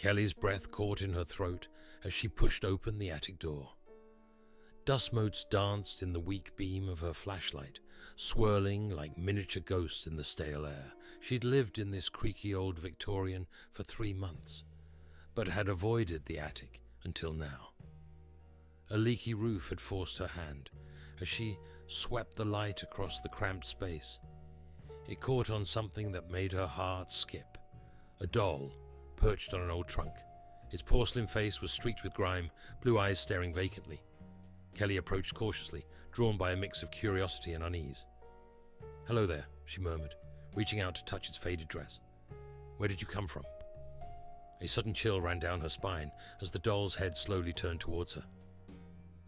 Kelly's breath caught in her throat as she pushed open the attic door. Dust motes danced in the weak beam of her flashlight, swirling like miniature ghosts in the stale air. She'd lived in this creaky old Victorian for 3 months, but had avoided the attic until now. A leaky roof had forced her hand as she swept the light across the cramped space. It caught on something that made her heart skip. A doll, perched on an old trunk. Its porcelain face was streaked with grime, blue eyes staring vacantly. Kelly approached cautiously, drawn by a mix of curiosity and unease. "Hello there," she murmured, reaching out to touch its faded dress. "Where did you come from?" A sudden chill ran down her spine as the doll's head slowly turned towards her.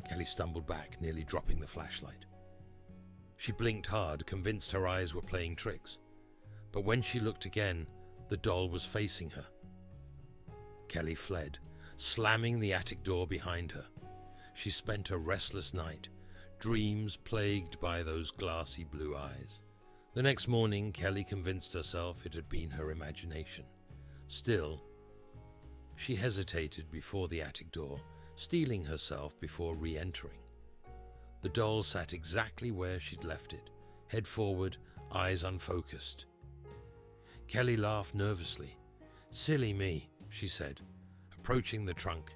Kelly stumbled back, nearly dropping the flashlight. She blinked hard, convinced her eyes were playing tricks. But when she looked again, the doll was facing her. Kelly fled, slamming the attic door behind her. She spent a restless night, dreams plagued by those glassy blue eyes. The next morning, Kelly convinced herself it had been her imagination. Still, she hesitated before the attic door, steeling herself before re-entering. The doll sat exactly where she'd left it, head forward, eyes unfocused. Kelly laughed nervously. "Silly me," she said, approaching the trunk.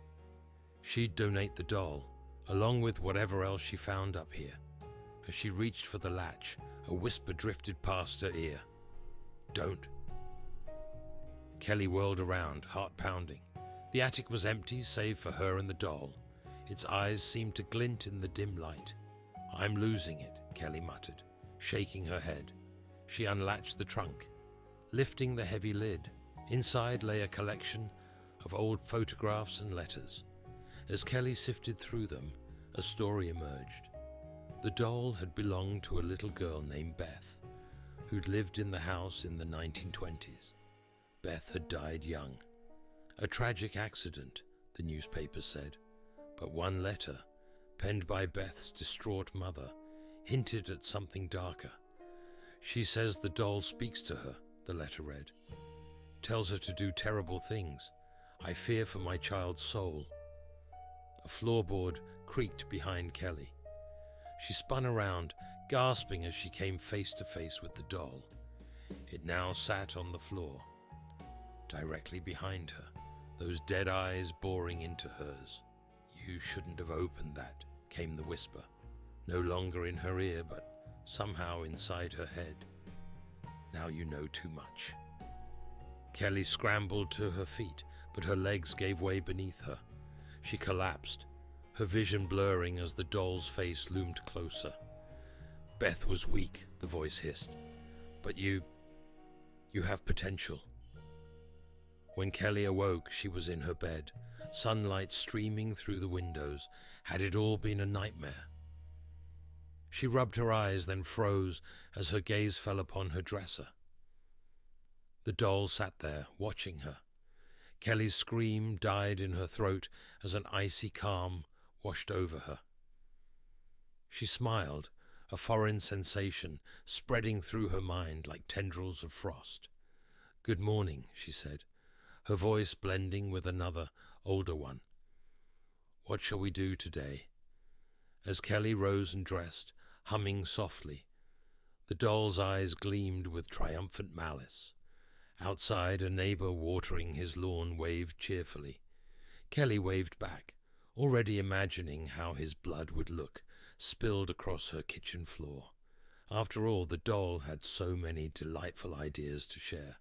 She'd donate the doll, along with whatever else she found up here. As she reached for the latch, a whisper drifted past her ear. "Don't." Kelly whirled around, heart pounding. The attic was empty save for her and the doll. Its eyes seemed to glint in the dim light. "I'm losing it," Kelly muttered, shaking her head. She unlatched the trunk, lifting the heavy lid. Inside lay a collection of old photographs and letters. As Kelly sifted through them, a story emerged. The doll had belonged to a little girl named Beth, who'd lived in the house in the 1920s. Beth had died young. A tragic accident, the newspapers said, but one letter, penned by Beth's distraught mother, hinted at something darker. "She says the doll speaks to her," the letter read. "Tells her to do terrible things. I fear for my child's soul." A floorboard creaked behind Kelly. She spun around, gasping as she came face to face with the doll. It now sat on the floor, directly behind her, those dead eyes boring into hers. "You shouldn't have opened that," came the whisper, no longer in her ear, but somehow inside her head. "Now you know too much." Kelly scrambled to her feet, but her legs gave way beneath her. She collapsed, her vision blurring as the doll's face loomed closer. "Beth was weak," the voice hissed, "but you have potential." When Kelly awoke, she was in her bed, sunlight streaming through the windows. Had it all been a nightmare? She rubbed her eyes, then froze as her gaze fell upon her dresser. The doll sat there, watching her. Kelly's scream died in her throat as an icy calm washed over her. She smiled, a foreign sensation spreading through her mind like tendrils of frost. "Good morning," she said, her voice blending with another, older one. "What shall we do today?" As Kelly rose and dressed, humming softly, the doll's eyes gleamed with triumphant malice. Outside, a neighbor watering his lawn waved cheerfully. Kelly waved back, already imagining how his blood would look, spilled across her kitchen floor. After all, the doll had so many delightful ideas to share.